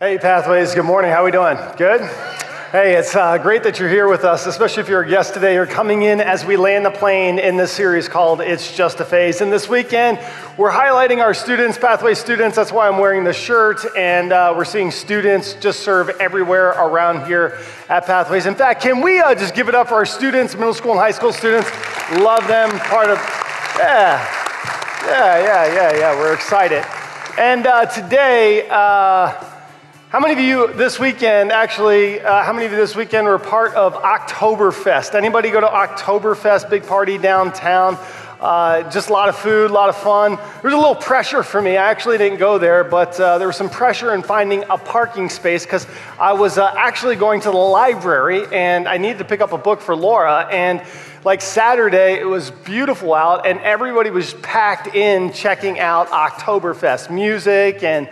Hey Pathways, good morning. How we doing? Good? Hey, it's great that you're here with us, especially if you're a guest today. You're coming in as we land the plane in this series called It's Just a Phase. And this weekend, we're highlighting our students, Pathway students. That's why I'm wearing the shirt. And we're seeing students just serve everywhere around here at Pathways. In fact, can we just give it up for our students, middle school and high school students? Love them. Part of, yeah. We're excited. And today, how many of you this weekend were part of Oktoberfest? Anybody go to Oktoberfest, big party downtown? Just a lot of food, a lot of fun. There was a little pressure for me. I actually didn't go there, but there was some pressure in finding a parking space because I was actually going to the library and I needed to pick up a book for Laura. And like Saturday, it was beautiful out and everybody was packed in checking out Oktoberfest. Music and,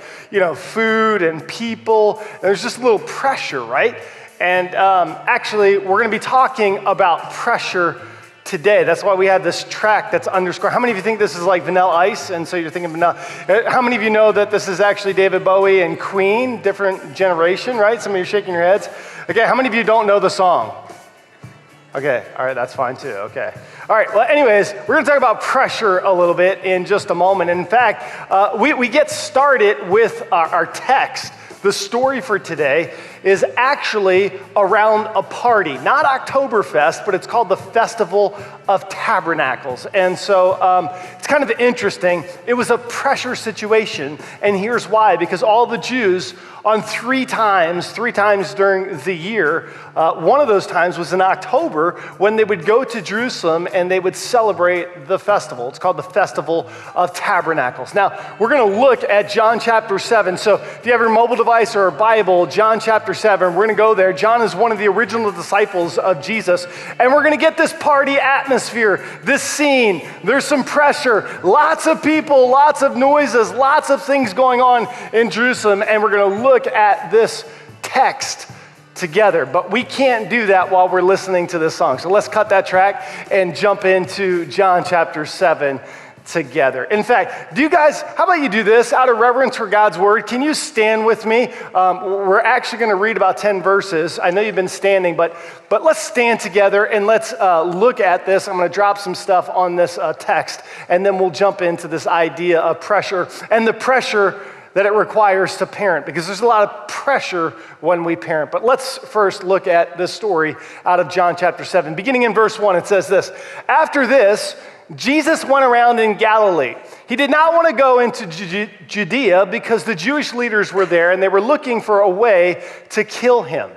food and people. And there's just a little pressure, right? And actually, we're going to be talking about pressure today. That's why we have this track that's underscored. How many of you think this is like Vanilla Ice? And so you're thinking Vanilla. How many of you know that this is actually David Bowie and Queen, different generation, right? Some of you are shaking your heads. Okay, how many of you don't know the song? Okay, all right, that's fine too, okay. All right, well, anyways, we're gonna talk about pressure a little bit in just a moment. In fact, we get started with our text. The story for today is actually around a party, not Oktoberfest, but it's called the Festival of Tabernacles. And so it's kind of interesting. It was a pressure situation, and here's why. Because all the Jews on three times during the year, one of those times was in October when they would go to Jerusalem and they would celebrate the festival. It's called the Festival of Tabernacles. Now, we're going to look at John chapter 7. So if you have your mobile device or a Bible, John chapter 7, we're going to go there. John is one of the original disciples of Jesus, and we're going to get this party atmosphere, this scene. There's some pressure, lots of people, lots of noises, lots of things going on in Jerusalem, and we're going to look at this text together. But we can't do that while we're listening to this song. So let's cut that track and jump into John chapter 7 together. In fact, how about you do this out of reverence for God's word? Can you stand with me? We're actually going to read about 10 verses. I know you've been standing, but let's stand together and let's look at this. I'm going to drop some stuff on this text, and then we'll jump into this idea of pressure and the pressure that it requires to parent, because there's a lot of pressure when we parent. But let's first look at this story out of John chapter 7. Beginning in verse 1, it says this: After this, Jesus went around in Galilee. He did not want to go into Judea because the Jewish leaders were there and they were looking for a way to kill him.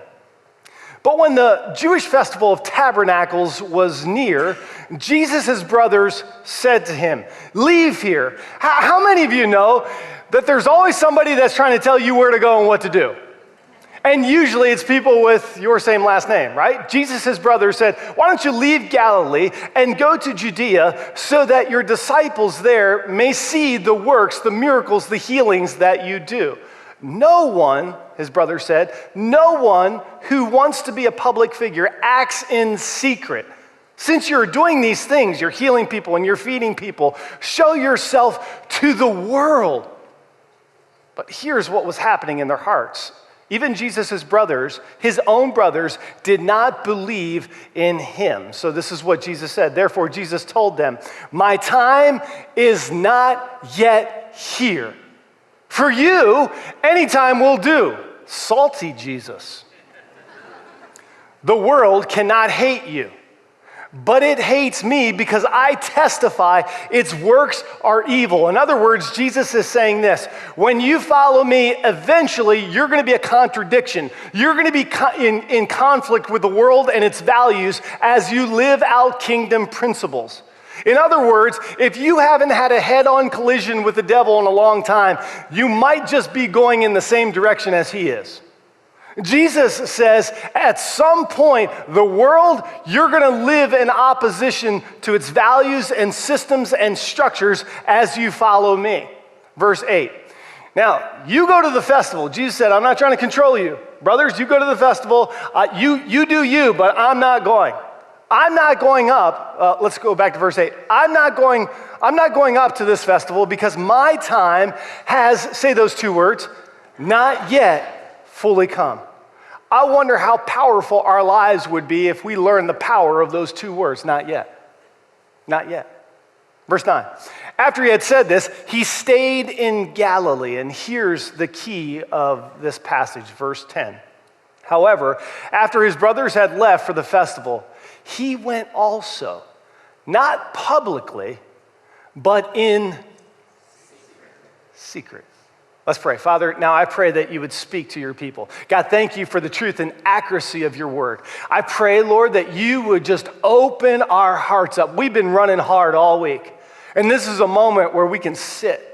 But when the Jewish festival of tabernacles was near, Jesus' brothers said to him, "Leave here." How many of you know that there's always somebody that's trying to tell you where to go and what to do? And usually it's people with your same last name, right? Jesus' brothers said, "Why don't you leave Galilee and go to Judea so that your disciples there may see the works, the miracles, the healings that you do?" No one, his brother said, no one who wants to be a public figure acts in secret. Since you're doing these things, you're healing people and you're feeding people, show yourself to the world. But here's what was happening in their hearts. Even Jesus' brothers, his own brothers, did not believe in him. So this is what Jesus said. Therefore, Jesus told them, "My time is not yet here. For you, any time will do." Salty Jesus. "The world cannot hate you, but it hates me because I testify its works are evil." In other words, Jesus is saying this: when you follow me, eventually you're going to be a contradiction. You're going to be in conflict with the world and its values as you live out kingdom principles. In other words, if you haven't had a head-on collision with the devil in a long time, you might just be going in the same direction as he is. Jesus says, at some point, the world, you're going to live in opposition to its values and systems and structures as you follow me. Verse 8. Now, you go to the festival. Jesus said, "I'm not trying to control you. Brothers, you go to the festival. You do you, but I'm not going. I'm not going up." Let's go back to verse 8. I'm not going up to this festival because my time has, say those two words, not yet fully come. I wonder how powerful our lives would be if we learned the power of those two words, not yet. Not yet. Verse 9. After he had said this, he stayed in Galilee. And here's the key of this passage, verse 10. However, after his brothers had left for the festival, he went also, not publicly, but in secret. Let's pray. Father, now I pray that you would speak to your people. God, thank you for the truth and accuracy of your word. I pray, Lord, that you would just open our hearts up. We've been running hard all week, and this is a moment where we can sit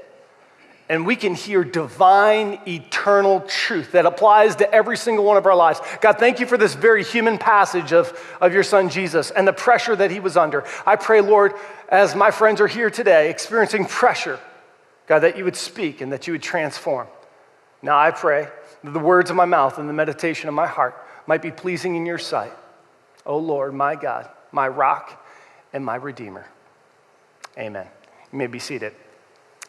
and we can hear divine, eternal truth that applies to every single one of our lives. God, thank you for this very human passage of your son Jesus and the pressure that he was under. I pray, Lord, as my friends are here today experiencing pressure, God, that you would speak and that you would transform. Now I pray that the words of my mouth and the meditation of my heart might be pleasing in your sight. O Lord, my God, my rock and my redeemer. Amen. You may be seated.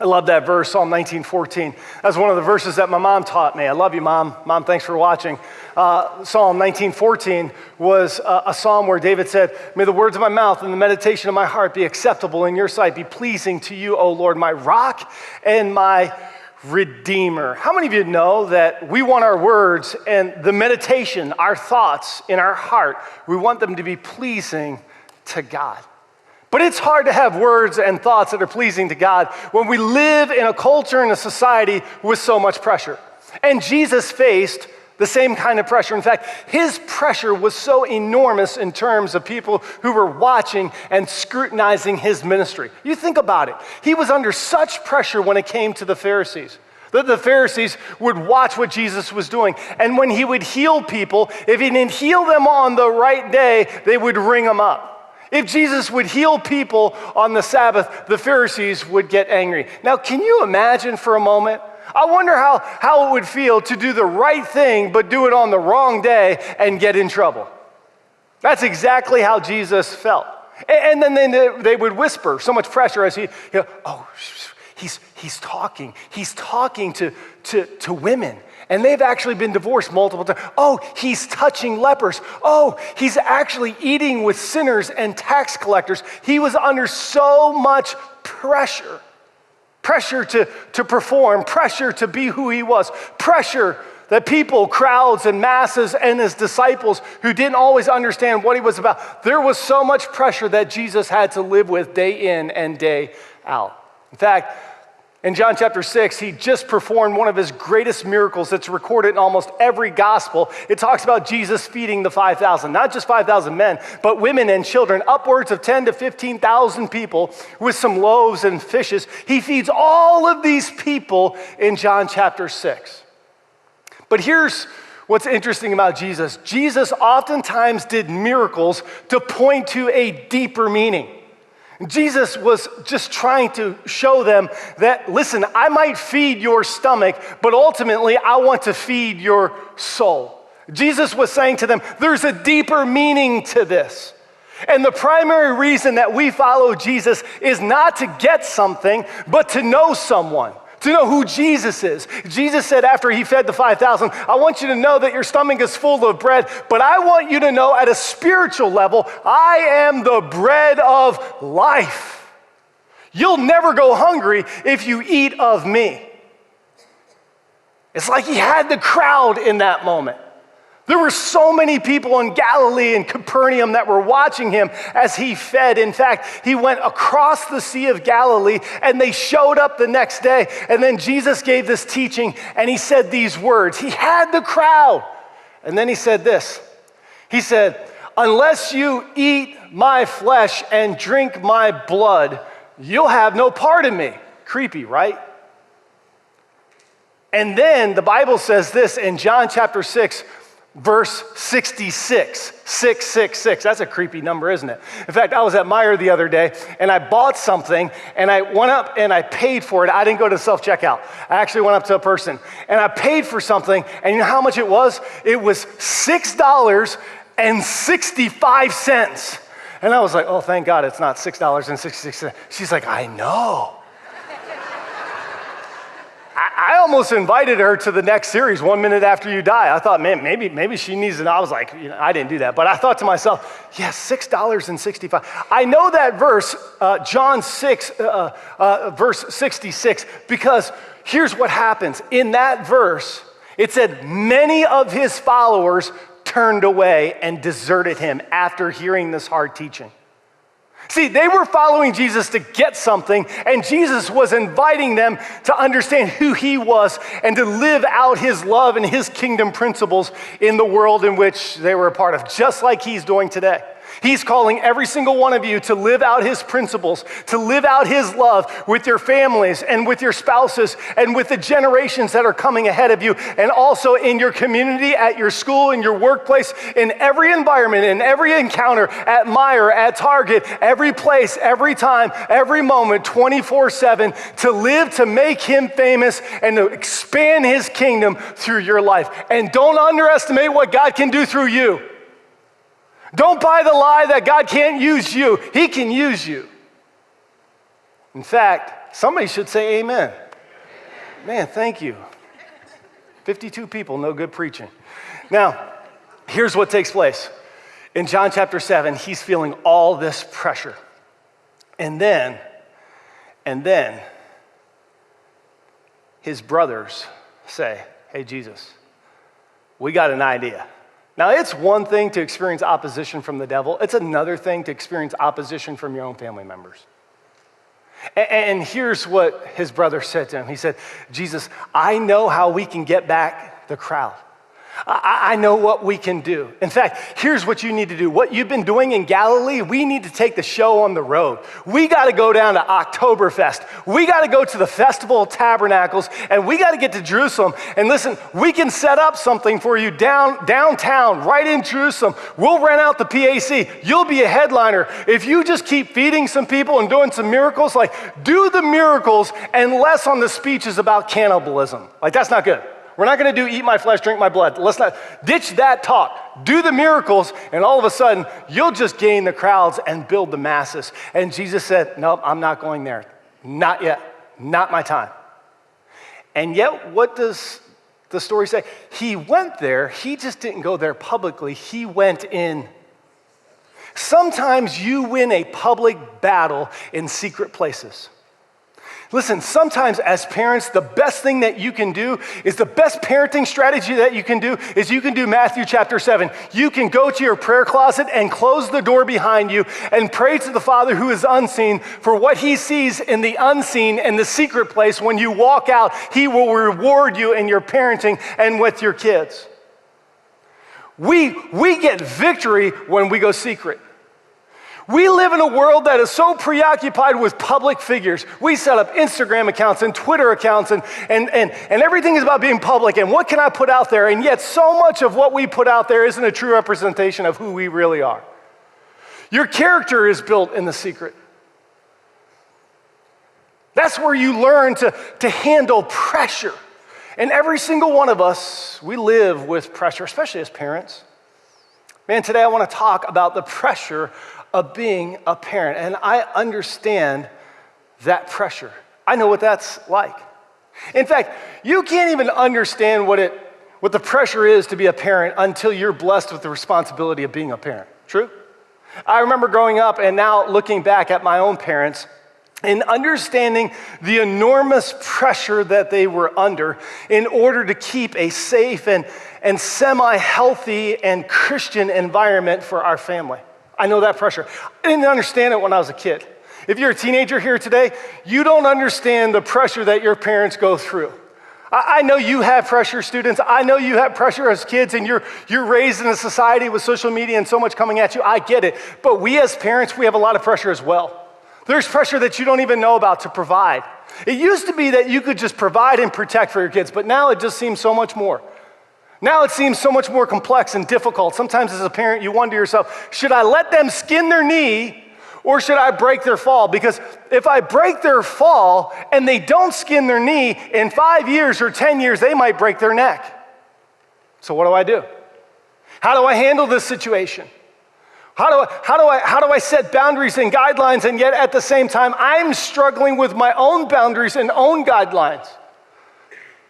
I love that verse, Psalm 19:14. That's one of the verses that my mom taught me. I love you, Mom. Mom, thanks for watching. Psalm 19:14 was a psalm where David said, may the words of my mouth and the meditation of my heart be acceptable in your sight, be pleasing to you, O Lord, my rock and my redeemer. How many of you know that we want our words and the meditation, our thoughts in our heart, we want them to be pleasing to God? But it's hard to have words and thoughts that are pleasing to God when we live in a culture and a society with so much pressure. And Jesus faced the same kind of pressure. In fact, his pressure was so enormous in terms of people who were watching and scrutinizing his ministry. You think about it. He was under such pressure when it came to the Pharisees. The Pharisees would watch what Jesus was doing. And when he would heal people, if he didn't heal them on the right day, they would ring him up. If Jesus would heal people on the Sabbath, the Pharisees would get angry. Now, can you imagine for a moment? I wonder how it would feel to do the right thing, but do it on the wrong day and get in trouble. That's exactly how Jesus felt. And then they would whisper, so much pressure as he's talking. He's talking to women. And they've actually been divorced multiple times. Oh, he's touching lepers. Oh, he's actually eating with sinners and tax collectors. He was under so much pressure. Pressure to perform, pressure to be who he was, pressure that people, crowds and masses and his disciples who didn't always understand what he was about. There was so much pressure that Jesus had to live with day in and day out. In fact, in John chapter 6, he just performed one of his greatest miracles that's recorded in almost every gospel. It talks about Jesus feeding the 5,000, not just 5,000 men, but women and children, upwards of 10 to 15,000 people with some loaves and fishes. He feeds all of these people in John chapter 6. But here's what's interesting about Jesus. Jesus oftentimes did miracles to point to a deeper meaning. Jesus was just trying to show them that, listen, I might feed your stomach, but ultimately I want to feed your soul. Jesus was saying to them, there's a deeper meaning to this. And the primary reason that we follow Jesus is not to get something, but to know someone. To know who Jesus is. Jesus said after he fed the 5,000, I want you to know that your stomach is full of bread, but I want you to know at a spiritual level, I am the bread of life. You'll never go hungry if you eat of me. It's like he had the crowd in that moment. There were so many people in Galilee and Capernaum that were watching him as he fed. In fact, he went across the Sea of Galilee and they showed up the next day. And then Jesus gave this teaching and he said these words. He had the crowd. And then he said this. He said, unless you eat my flesh and drink my blood, you'll have no part in me. Creepy, right? And then the Bible says this in John chapter 6, verse 66, 666. That's a creepy number, isn't it? In fact, I was at Meijer the other day and I bought something and I went up and I paid for it. I didn't go to self-checkout. I actually went up to a person and I paid for something, and you know how much it was? It was $6.65. And I was like, oh, thank God it's not $6.66. She's like, I know. I almost invited her to the next series, 1 Minute After You Die. I thought, man, maybe she needs to know. I was like, I didn't do that. But I thought to myself, yeah, $6.65. I know that verse, John 6, verse 66, because here's what happens. In that verse, it said, many of his followers turned away and deserted him after hearing this hard teaching. See, they were following Jesus to get something, and Jesus was inviting them to understand who he was and to live out his love and his kingdom principles in the world in which they were a part of, just like he's doing today. He's calling every single one of you to live out his principles, to live out his love with your families and with your spouses and with the generations that are coming ahead of you, and also in your community, at your school, in your workplace, in every environment, in every encounter, at Meijer, at Target, every place, every time, every moment, 24/7, to live to make him famous and to expand his kingdom through your life. And don't underestimate what God can do through you. Don't buy the lie that God can't use you. He can use you. In fact, somebody should say amen. Man, thank you. 52 people, no good preaching. Now, here's what takes place. In John chapter 7, he's feeling all this pressure. And then, his brothers say, hey, Jesus, we got an idea. Now, it's one thing to experience opposition from the devil. It's another thing to experience opposition from your own family members. And here's what his brother said to him. He said, Jesus, I know how we can get back the crowd. I know what we can do. In fact, here's what you need to do. What you've been doing in Galilee, we need to take the show on the road. We got to go down to Oktoberfest. We got to go to the Festival of Tabernacles, and we got to get to Jerusalem. And listen, we can set up something for you downtown, right in Jerusalem. We'll rent out the PAC. You'll be a headliner. If you just keep feeding some people and doing some miracles, like do the miracles and less on the speeches about cannibalism. Like that's not good. We're not going to do eat my flesh, drink my blood. Let's not ditch that talk. Do the miracles, and all of a sudden, you'll just gain the crowds and build the masses. And Jesus said, nope, I'm not going there. Not yet. Not my time. And yet, what does the story say? He went there. He just didn't go there publicly. He went in. Sometimes you win a public battle in secret places. Listen, sometimes as parents, the best thing that you can do is the best parenting strategy that you can do is you can do Matthew chapter 7. You can go to your prayer closet and close the door behind you and pray to the Father who is unseen for what he sees in the unseen and the secret place. When you walk out, he will reward you in your parenting and with your kids. We get victory when we go secret. We live in a world that is so preoccupied with public figures. We set up Instagram accounts and Twitter accounts and everything is about being public and what can I put out there? And yet so much of what we put out there isn't a true representation of who we really are. Your character is built in the secret. That's where you learn to handle pressure. And every single one of us, we live with pressure, especially as parents. Man, today I want to talk about the pressure of being a parent. And I understand that pressure. I know what that's like. In fact, you can't even understand what the pressure is to be a parent until you're blessed with the responsibility of being a parent. True? I remember growing up and now looking back at my own parents and understanding the enormous pressure that they were under in order to keep a safe and semi-healthy and Christian environment for our family. I know that pressure. I didn't understand it when I was a kid. If you're a teenager here today, you don't understand the pressure that your parents go through. I know you have pressure, students. I know you have pressure as kids, and you're raised in a society with social media and so much coming at you. I get it. But we as parents, we have a lot of pressure as well. There's pressure that you don't even know about to provide. It used to be that you could just provide and protect for your kids, but now it just seems so much more. Now it seems so much more complex and difficult. Sometimes as a parent, you wonder to yourself, should I let them skin their knee or should I break their fall? Because if I break their fall and they don't skin their knee, in 5 years or 10 years, they might break their neck. So what do I do? How do I handle this situation? How do I set boundaries and guidelines, and yet at the same time, I'm struggling with my own boundaries and own guidelines?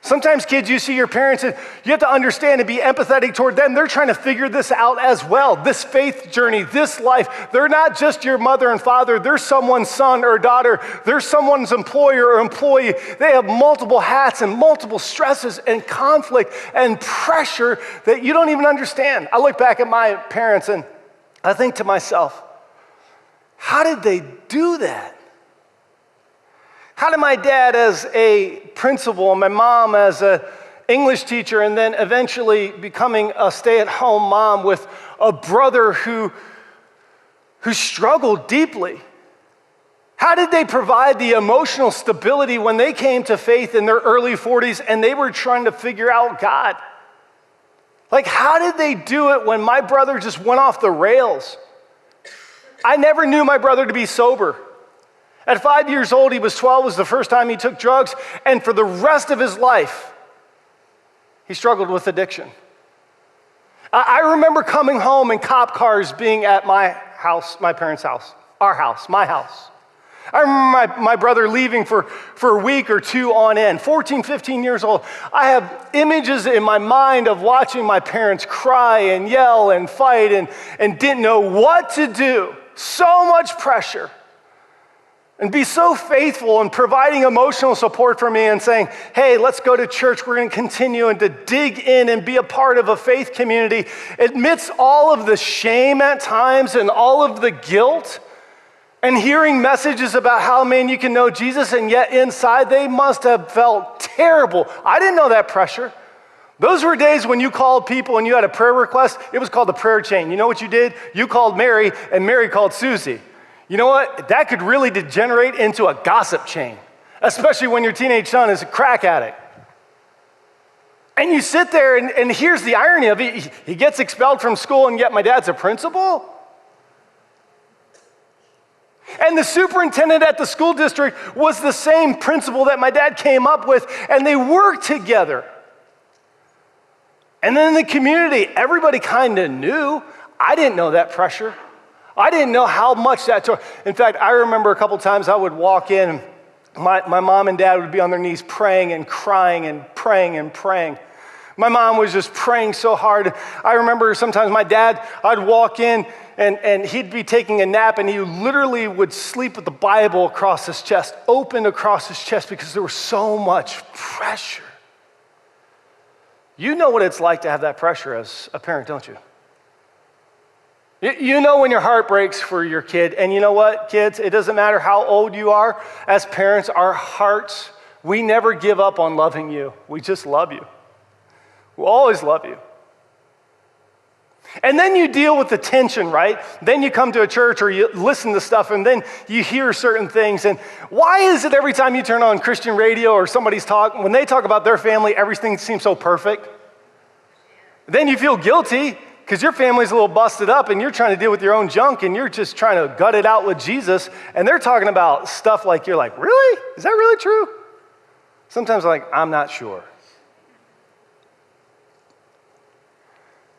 Sometimes kids, you see your parents and you have to understand and be empathetic toward them. They're trying to figure this out as well. This faith journey, this life, they're not just your mother and father. They're someone's son or daughter. They're someone's employer or employee. They have multiple hats and multiple stresses and conflict and pressure that you don't even understand. I look back at my parents and I think to myself, how did they do that? How did my dad as a principal and my mom as an English teacher and then eventually becoming a stay-at-home mom with a brother who struggled deeply? How did they provide the emotional stability when they came to faith in their early 40s and they were trying to figure out God? Like, how did they do it when my brother just went off the rails? I never knew my brother to be sober. At 5 years old, he was 12, was the first time he took drugs, and for the rest of his life, he struggled with addiction. I remember coming home and cop cars being at my house, my parents' house, our house, my house. I remember my brother leaving for a week or two on end, 14, 15 years old. I have images in my mind of watching my parents cry and yell and fight and didn't know what to do. So much pressure. And be so faithful in providing emotional support for me and saying, hey, let's go to church. We're going to continue and to dig in and be a part of a faith community. Amidst all of the shame at times and all of the guilt and hearing messages about how, man, you can know Jesus, and yet inside they must have felt terrible. I didn't know that pressure. Those were days when you called people and you had a prayer request. It was called the prayer chain. You know what you did? You called Mary and Mary called Susie. You know what? That could really degenerate into a gossip chain, especially when your teenage son is a crack addict. And you sit there, and here's the irony of it. He gets expelled from school, and yet my dad's a principal. And the superintendent at the school district was the same principal that my dad came up with, and they worked together. And then in the community, everybody kind of knew. I didn't know that pressure. I didn't know how much that took. In fact, I remember a couple times I would walk in, my mom and dad would be on their knees praying and crying and praying and praying. My mom was just praying so hard. I remember sometimes my dad, I'd walk in and he'd be taking a nap and he literally would sleep with the Bible across his chest, open across his chest because there was so much pressure. You know what it's like to have that pressure as a parent, don't you? You know when your heart breaks for your kid, and you know what, kids? It doesn't matter how old you are. As parents, our hearts, we never give up on loving you. We just love you. We'll always love you. And then you deal with the tension, right? Then you come to a church or you listen to stuff, and then you hear certain things. And why is it every time you turn on Christian radio or somebody's talking, when they talk about their family, everything seems so perfect? Then you feel guilty, because your family's a little busted up and you're trying to deal with your own junk and you're just trying to gut it out with Jesus, and they're talking about stuff like, you're like, really? Is that really true? Sometimes I'm like, I'm not sure.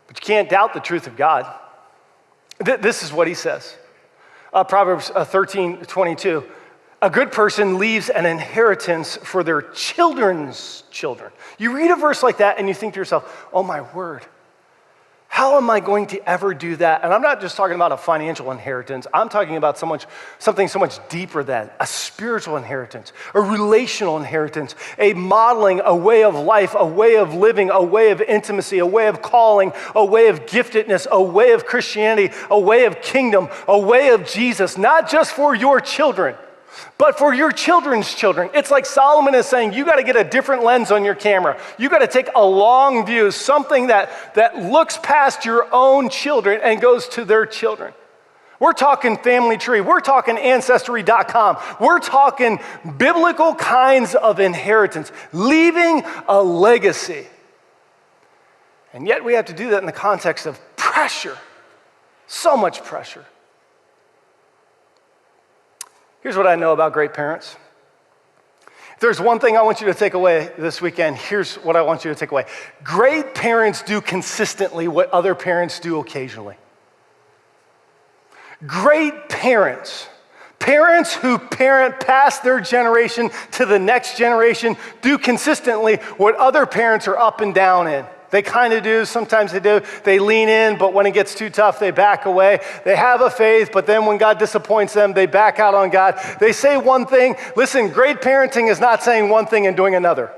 But you can't doubt the truth of God. This is what he says. Proverbs 13:22. A good person leaves an inheritance for their children's children. You read a verse like that and you think to yourself, oh my word. How am I going to ever do that? And I'm not just talking about a financial inheritance. I'm talking about something so much deeper than that. A spiritual inheritance, a relational inheritance, a modeling, a way of life, a way of living, a way of intimacy, a way of calling, a way of giftedness, a way of Christianity, a way of kingdom, a way of Jesus, not just for your children, but for your children's children. It's like Solomon is saying, you got to get a different lens on your camera. You got to take a long view, something that looks past your own children and goes to their children. We're talking family tree. We're talking Ancestry.com. We're talking biblical kinds of inheritance, leaving a legacy. And yet we have to do that in the context of pressure, so much pressure. Here's what I know about great parents. If there's one thing I want you to take away this weekend, here's what I want you to take away. Great parents do consistently what other parents do occasionally. Great parents Parents who parent past their generation to the next generation do consistently what other parents are up and down in. They kind of do, sometimes they do. They lean in, but when it gets too tough, they back away. They have a faith, but then when God disappoints them, they back out on God. They say one thing. Listen, great parenting is not saying one thing and doing another.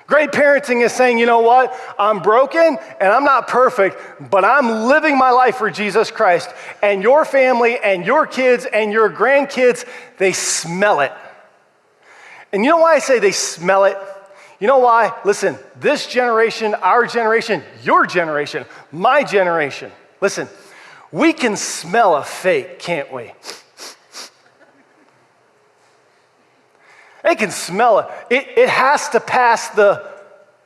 Great parenting is saying, you know what? I'm broken and I'm not perfect, but I'm living my life for Jesus Christ. And your family and your kids and your grandkids, they smell it. And you know why I say they smell it? You know why? Listen, this generation, our generation, your generation, my generation, listen, we can smell a fake, can't we? They can smell it. It has to pass the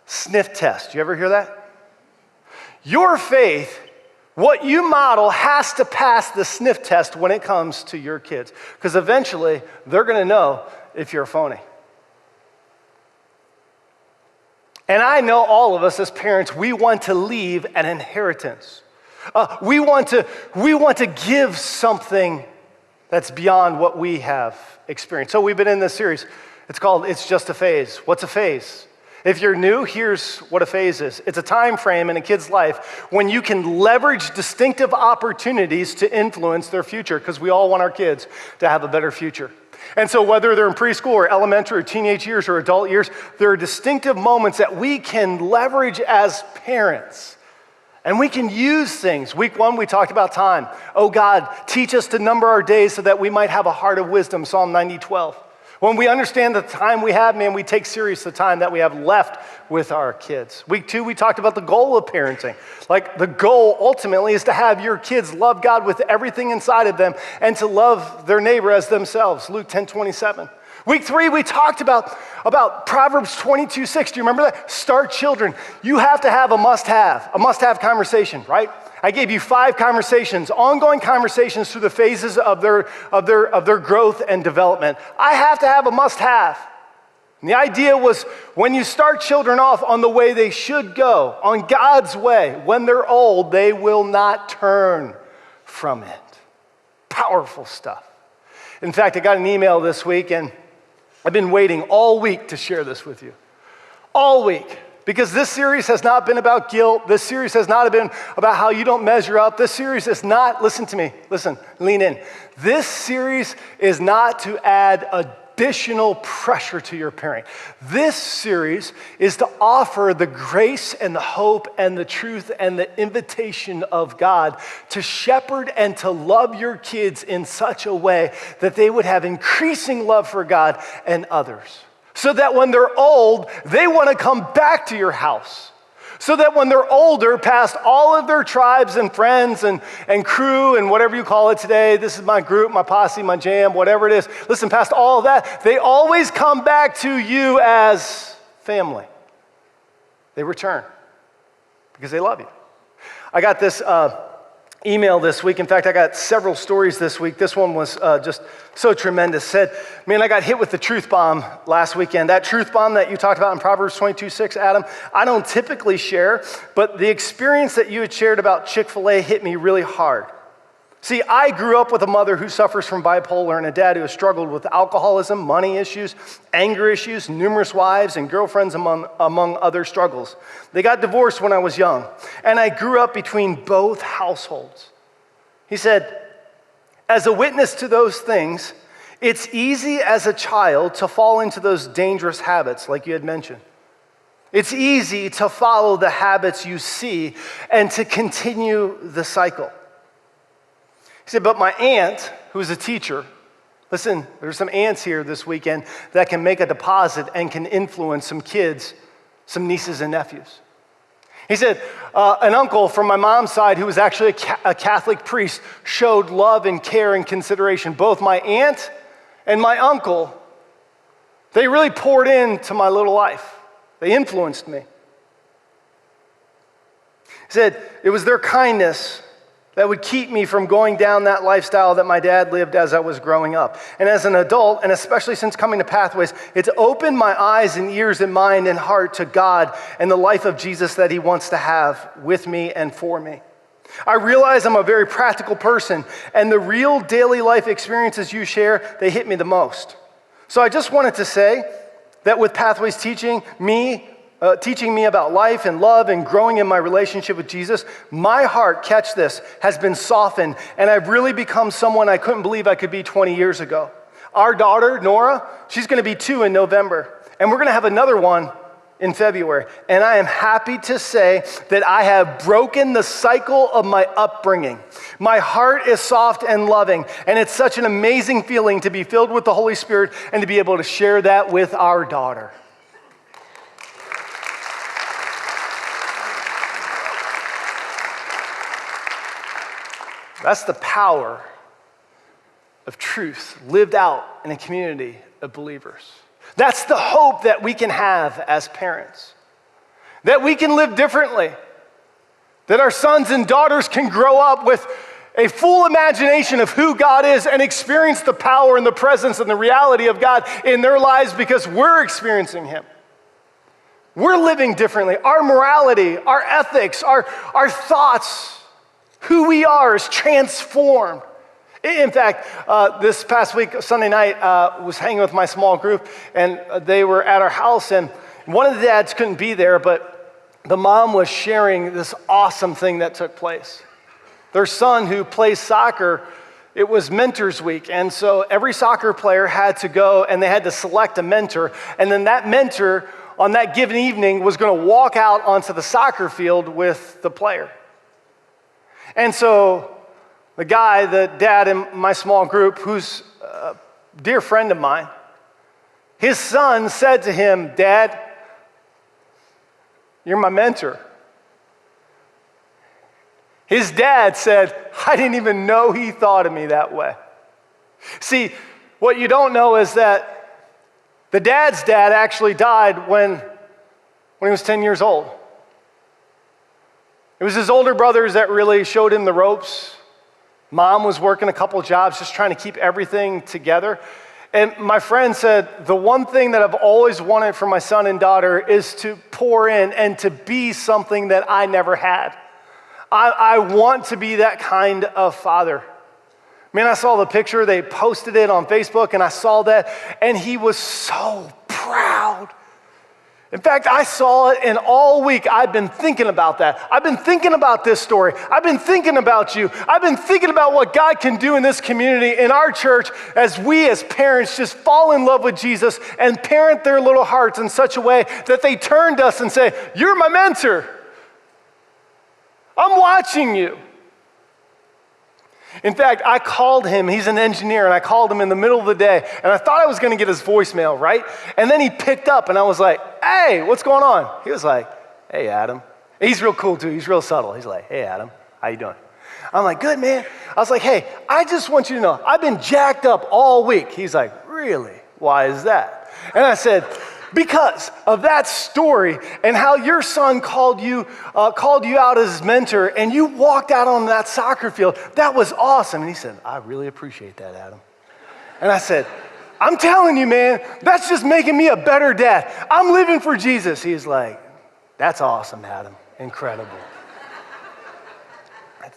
sniff test. You ever hear that? Your faith, what you model, has to pass the sniff test when it comes to your kids. Because eventually, they're going to know if you're a phony. And I know all of us as parents, we want to leave an inheritance. We want to give something that's beyond what we have experienced. So we've been in this series. It's called It's Just a Phase. What's a phase? If you're new, here's what a phase is. It's a time frame in a kid's life when you can leverage distinctive opportunities to influence their future, because we all want our kids to have a better future. And so whether they're in preschool or elementary or teenage years or adult years, there are distinctive moments that we can leverage as parents. And we can use things. Week 1, we talked about time. Oh God, teach us to number our days so that we might have a heart of wisdom, Psalm 90:12. When we understand the time we have, man, we take serious the time that we have left with our kids. Week 2, we talked about the goal of parenting. Like the goal ultimately is to have your kids love God with everything inside of them and to love their neighbor as themselves, Luke 10:27. Week 3, we talked about Proverbs 22:6. Do you remember that? Start children. You have to have a must-have conversation, right? I gave you 5 conversations, ongoing conversations through the phases of their growth and development. I have to have a must-have. And the idea was when you start children off on the way they should go, on God's way, when they're old, they will not turn from it. Powerful stuff. In fact, I got an email this week, and I've been waiting all week to share this with you. All week. Because this series has not been about guilt. This series has not been about how you don't measure up. This series is not, listen to me, listen, lean in. This series is not to add additional pressure to your parenting. This series is to offer the grace and the hope and the truth and the invitation of God to shepherd and to love your kids in such a way that they would have increasing love for God and others. So that when they're old, they want to come back to your house. So that when they're older, past all of their tribes and friends and crew and whatever you call it today, this is my group, my posse, my jam, whatever it is. Listen, past all of that, they always come back to you as family. They return because they love you. I got this email this week. In fact, I got several stories this week. This one was just so tremendous. Said, man, I got hit with the truth bomb last weekend. That truth bomb that you talked about in Proverbs 22:6, Adam, I don't typically share, but the experience that you had shared about Chick-fil-A hit me really hard. See, I grew up with a mother who suffers from bipolar and a dad who has struggled with alcoholism, money issues, anger issues, numerous wives and girlfriends among other struggles. They got divorced when I was young, and I grew up between both households. He said, as a witness to those things, it's easy as a child to fall into those dangerous habits like you had mentioned. It's easy to follow the habits you see and to continue the cycle. He said, but my aunt, who's a teacher, listen, there's some aunts here this weekend that can make a deposit and can influence some kids, some nieces and nephews. He said, an uncle from my mom's side who was actually a Catholic priest showed love and care and consideration. Both my aunt and my uncle, they really poured into my little life. They influenced me. He said, it was their kindness that would keep me from going down that lifestyle that my dad lived as I was growing up. And as an adult, and especially since coming to Pathways, it's opened my eyes and ears and mind and heart to God and the life of Jesus that he wants to have with me and for me. I realize I'm a very practical person, and the real daily life experiences you share, they hit me the most. So I just wanted to say that with Pathways teaching me about life and love and growing in my relationship with Jesus, my heart, catch this, has been softened, and I've really become someone I couldn't believe I could be 20 years ago. Our daughter, Nora, she's going to be 2 in November, and we're going to have another one in February. And I am happy to say that I have broken the cycle of my upbringing. My heart is soft and loving, and it's such an amazing feeling to be filled with the Holy Spirit and to be able to share that with our daughter. That's the power of truth lived out in a community of believers. That's the hope that we can have as parents, that we can live differently, that our sons and daughters can grow up with a full imagination of who God is and experience the power and the presence and the reality of God in their lives because we're experiencing Him. We're living differently. Our morality, our ethics, our thoughts, who we are is transformed. In fact, this past week, Sunday night, was hanging with my small group, and they were at our house, and one of the dads couldn't be there, but the mom was sharing this awesome thing that took place. Their son, who plays soccer, it was Mentors Week, and so every soccer player had to go, and they had to select a mentor, and then that mentor, on that given evening, was going to walk out onto the soccer field with the player. And so the dad in my small group, who's a dear friend of mine, his son said to him, "Dad, you're my mentor." His dad said, "I didn't even know he thought of me that way." See, what you don't know is that the dad's dad actually died when he was 10 years old. It was his older brothers that really showed him the ropes. Mom was working a couple jobs, just trying to keep everything together. And my friend said, the one thing that I've always wanted for my son and daughter is to pour in and to be something that I never had. I want to be that kind of father. Man, I saw the picture, they posted it on Facebook, and I saw that, and he was so proud. In fact, I saw it, and all week I've been thinking about that. I've been thinking about this story. I've been thinking about you. I've been thinking about what God can do in this community, in our church, as we as parents just fall in love with Jesus and parent their little hearts in such a way that they turn to us and say, "You're my mentor. I'm watching you." In fact, I called him, he's an engineer, and I called him in the middle of the day, and I thought I was gonna get his voicemail, right? And then he picked up, and I was like, "Hey, what's going on?" He was like, "Hey, Adam." He's real cool too, he's real subtle. He's like, "Hey, Adam, how you doing?" I'm like, "Good, man." I was like, "Hey, I just want you to know, I've been jacked up all week." He's like, "Really? Why is that?" And I said, "Because of that story and how your son called you out as his mentor, and you walked out on that soccer field. That was awesome." And he said, "I really appreciate that, Adam." And I said, "I'm telling you, man, that's just making me a better dad. I'm living for Jesus." He's like, "That's awesome, Adam. Incredible."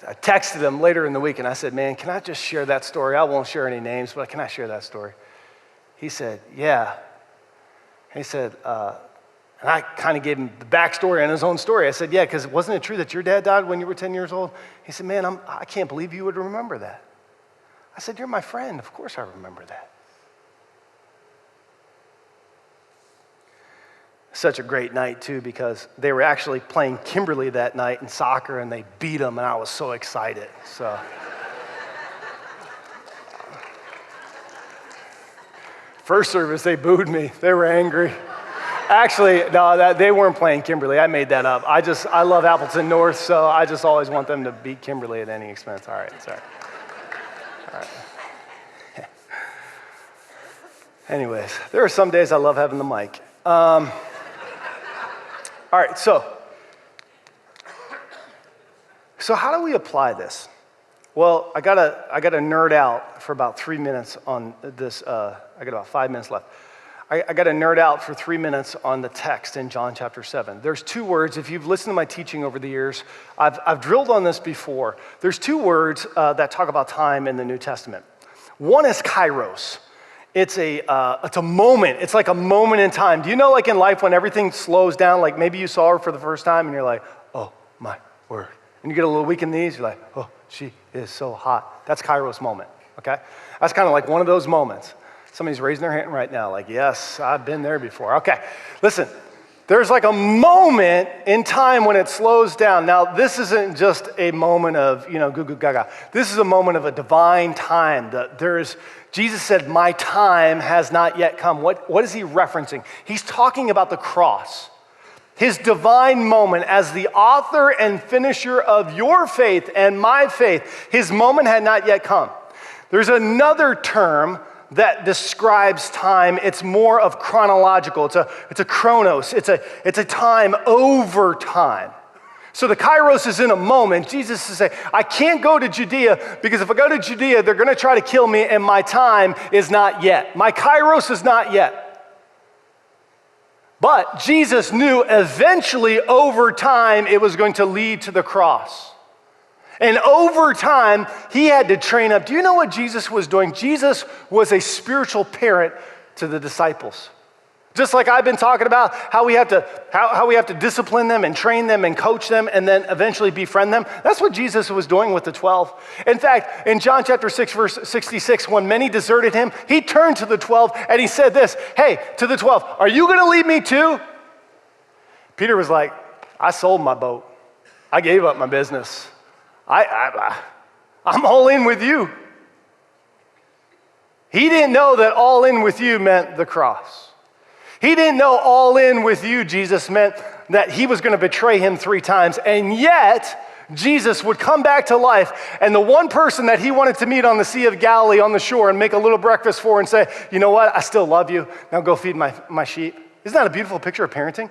I texted him later in the week and I said, "Man, can I just share that story? I won't share any names, but can I share that story?" He said, "Yeah." He said, and I kind of gave him the backstory on his own story. I said, "Yeah, because wasn't it true that your dad died when you were 10 years old?" He said, "Man, I can't believe you would remember that." I said, "You're my friend. Of course I remember that." Such a great night, too, because they were actually playing Kimberly that night in soccer, and they beat them, and I was so excited. So, first service, they booed me. They were angry. Actually, no, they weren't playing Kimberly. I made that up. I love Appleton North, so I just always want them to beat Kimberly at any expense. All right, sorry. All right. Anyways, there are some days I love having the mic. All right, so how do we apply this? Well, I gotta nerd out for about 3 minutes on this. I got about 5 minutes left. I got to nerd out for 3 minutes on the text in John chapter 7. There's two words. If you've listened to my teaching over the years, I've drilled on this before. There's two words that talk about time in the New Testament. One is kairos. It's a moment. It's like a moment in time. Do you know, like in life, when everything slows down, like maybe you saw her for the first time and you're like, oh my word. And you get a little weak in the knees, you're like, oh, she is so hot. That's kairos moment, okay? That's kind of like one of those moments. Somebody's raising their hand right now, like, yes, I've been there before. Okay, listen, there's like a moment in time when it slows down. Now, this isn't just a moment of, goo goo gaga. This is a moment of a divine time. Jesus said, my time has not yet come. What is he referencing? He's talking about the cross. His divine moment as the author and finisher of your faith and my faith. His moment had not yet come. There's another term that describes time. It's more of chronological. It's a chronos. It's a time over time. So the kairos is in a moment. Jesus is saying, I can't go to Judea because if I go to Judea, they're going to try to kill me and my time is not yet. My kairos is not yet. But Jesus knew eventually over time it was going to lead to the cross. And over time, he had to train up. Do you know what Jesus was doing? Jesus was a spiritual parent to the disciples. Just like I've been talking about how we have to discipline them and train them and coach them and then eventually befriend them. That's what Jesus was doing with the 12. In fact, in John chapter 6, verse 66, when many deserted him, he turned to the 12 and he said this, hey, to the 12, are you going to leave me too? Peter was like, I sold my boat. I gave up my business. I'm all in with you. He didn't know that all in with you meant the cross. He didn't know all in with you, Jesus, meant that he was going to betray him 3 times. And yet, Jesus would come back to life, and the one person that he wanted to meet on the Sea of Galilee on the shore and make a little breakfast for and say, you know what, I still love you. Now go feed my sheep. Isn't that a beautiful picture of parenting?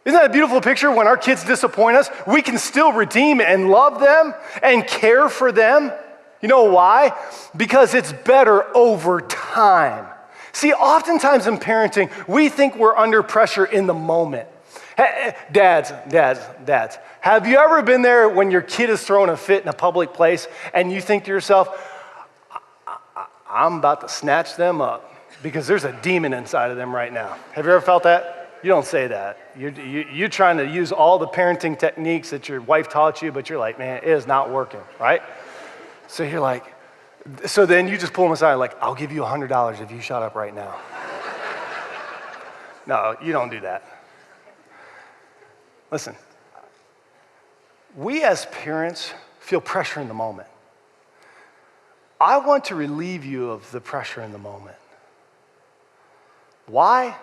Isn't that a beautiful picture? When our kids disappoint us, we can still redeem and love them and care for them. You know why? Because it's better over time. See, oftentimes in parenting, we think we're under pressure in the moment. Hey, dads, have you ever been there when your kid is throwing a fit in a public place and you think to yourself, I'm about to snatch them up because there's a demon inside of them right now. Have you ever felt that? You don't say that. You're trying to use all the parenting techniques that your wife taught you, but you're like, man, it is not working, right? So you're like, so then you just pull them aside like, I'll give you $100 if you shut up right now. No, you don't do that. Listen, we as parents feel pressure in the moment. I want to relieve you of the pressure in the moment. Why?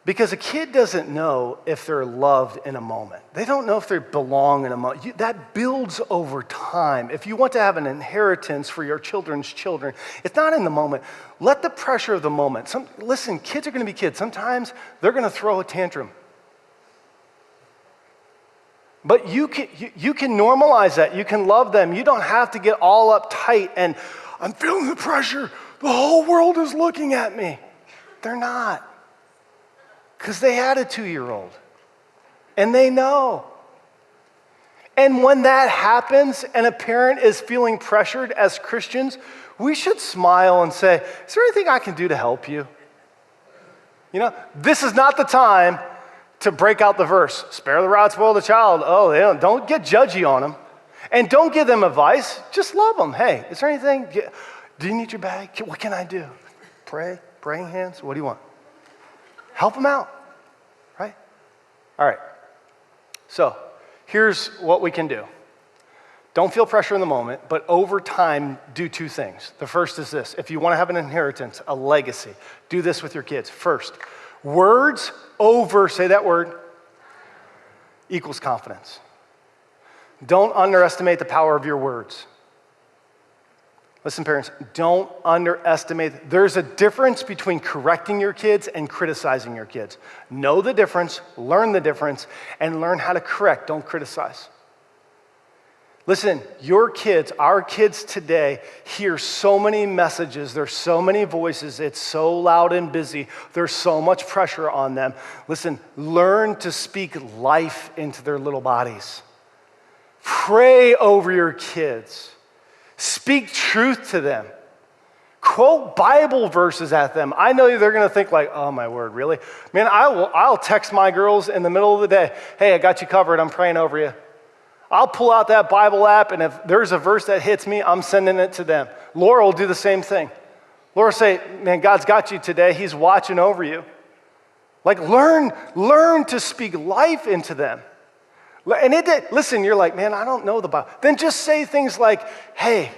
Because a kid doesn't know if they're loved in a moment. They don't know if they belong in a moment. That builds over time. If you want to have an inheritance for your children's children, it's not in the moment. Let the pressure of the moment. Listen, kids are going to be kids. Sometimes they're going to throw a tantrum. But you can normalize that. You can love them. You don't have to get all uptight and I'm feeling the pressure. The whole world is looking at me. They're not. Because they had a 2-year-old, and they know. And when that happens and a parent is feeling pressured as Christians, we should smile and say, is there anything I can do to help you? You know, this is not the time to break out the verse, spare the rod, spoil the child. Oh, don't get judgy on them. And don't give them advice, just love them. Hey, is there anything? Do you need your bag? What can I do? Pray, praying hands, what do you want? Help them out, right? All right, so here's what we can do. Don't feel pressure in the moment, but over time, do 2 things. The first is this. If you want to have an inheritance, a legacy, do this with your kids. First, words over, say that word, equals confidence. Don't underestimate the power of your words. Listen, parents, don't underestimate. There's a difference between correcting your kids and criticizing your kids. Know the difference, learn the difference, and learn how to correct. Don't criticize. Listen, your kids, our kids today, hear so many messages. There's so many voices. It's so loud and busy. There's so much pressure on them. Listen, learn to speak life into their little bodies. Pray over your kids. Speak truth to them. Quote Bible verses at them. I know they're going to think like, oh my word, really? Man, I'll text my girls in the middle of the day, hey, I got you covered. I'm praying over you. I'll pull out that Bible app, and if there's a verse that hits me, I'm sending it to them. Laura will do the same thing. Laura will say, man, God's got you today. He's watching over you. Like, learn to speak life into them. And listen, you're like, man, I don't know the Bible. Then just say things like, hey,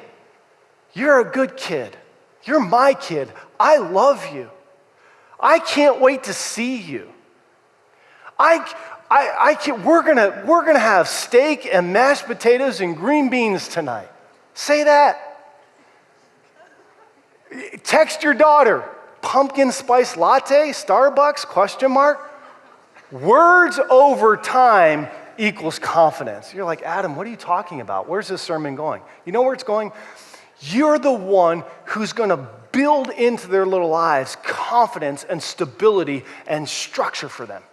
you're a good kid. You're my kid. I love you. I can't wait to see you. We're gonna have steak and mashed potatoes and green beans tonight. Say that. Text your daughter, pumpkin spice latte, Starbucks, question mark. Words over time equals confidence. You're like, Adam, what are you talking about? Where's this sermon going? You know where it's going? You're the one who's gonna build into their little lives confidence and stability and structure for them.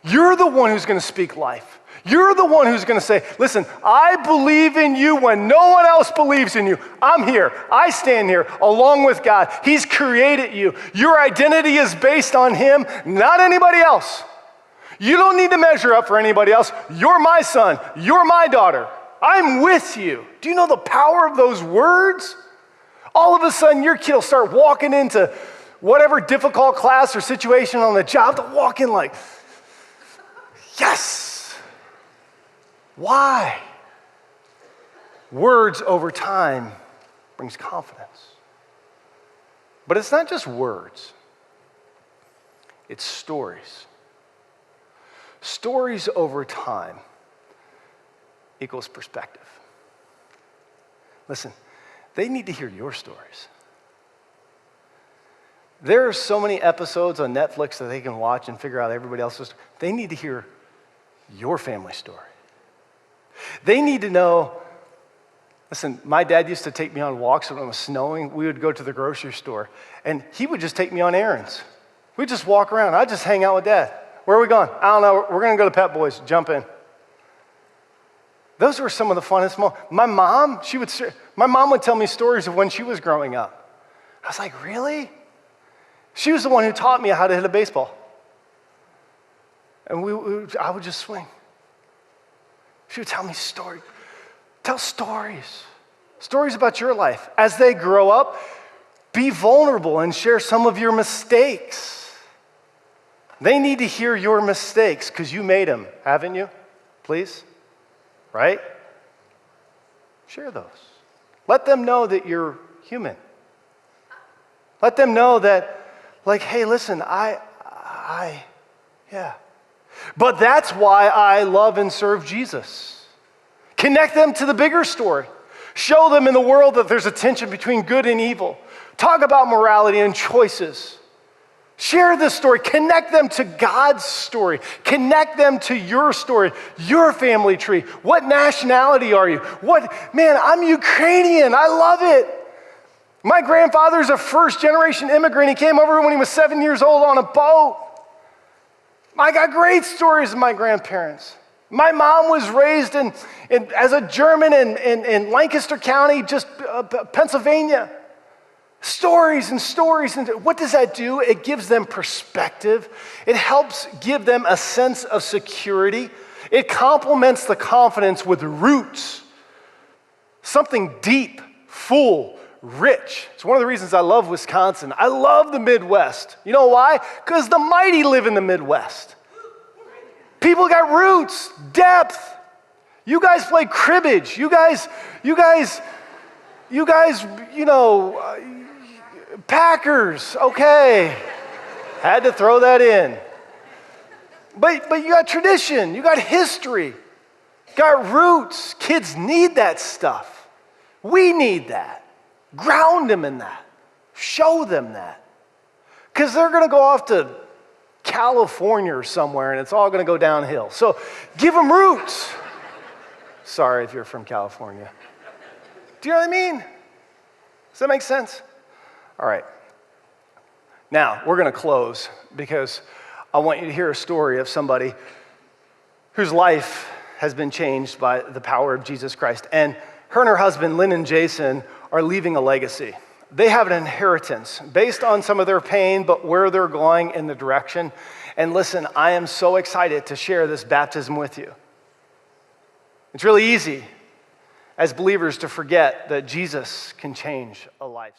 You're the one who's going to speak life. You're the one who's going to say, listen, I believe in you when no one else believes in you. I'm here. I stand here along with God. He's created you. Your identity is based on Him, not anybody else. You don't need to measure up for anybody else. You're my son. You're my daughter. I'm with you. Do you know the power of those words? All of a sudden, your kid will start walking into whatever difficult class or situation on the job to walk in like, yes. Why? Words over time brings confidence. But it's not just words. It's stories. Stories over time equals perspective. Listen, they need to hear your stories. There are so many episodes on Netflix that they can watch and figure out everybody else's story. They need to hear your family story. They need to know, listen, my dad used to take me on walks when it was snowing. We would go to the grocery store, and he would just take me on errands. We'd just walk around. I'd just hang out with Dad. Where are we going? I don't know. We're going to go to Pep Boys. Jump in. Those were some of the funnest moments. My mom would tell me stories of when she was growing up. I was like, really? She was the one who taught me how to hit a baseball. And I would just swing. She would tell me stories. Tell stories. Stories about your life. As they grow up, be vulnerable and share some of your mistakes. They need to hear your mistakes because you made them, haven't you? Please? Right? Share those. Let them know that you're human. Let them know that, like, hey, listen, yeah. But that's why I love and serve Jesus. Connect them to the bigger story. Show them in the world that there's a tension between good and evil. Talk about morality and choices. Share this story. Connect them to God's story. Connect them to your story, your family tree. What nationality are you? Man, I'm Ukrainian. I love it. My grandfather's a first-generation immigrant. He came over when he was 7 years old on a boat. I got great stories of my grandparents. My mom was raised as a German in Lancaster County, just Pennsylvania. Stories and stories. And what does that do? It gives them perspective. It helps give them a sense of security. It complements the confidence with roots. Something deep, full, rich. It's one of the reasons I love Wisconsin. I love the Midwest. You know why? Because the mighty live in the Midwest. People got roots, depth. You guys play cribbage. You guys, Packers, okay. Had to throw that in. But you got tradition, you got history, got roots. Kids need that stuff. We need that. Ground them in that. Show them that. Because they're going to go off to California or somewhere and it's all going to go downhill. So give them roots. Sorry if you're from California. Do you know what I mean? Does that make sense? All right. Now, we're going to close because I want you to hear a story of somebody whose life has been changed by the power of Jesus Christ. And her and her husband, Lynn and Jason, are leaving a legacy. They have an inheritance based on some of their pain, but where they're going in the direction. And listen, I am so excited to share this baptism with you. It's really easy as believers to forget that Jesus can change a life.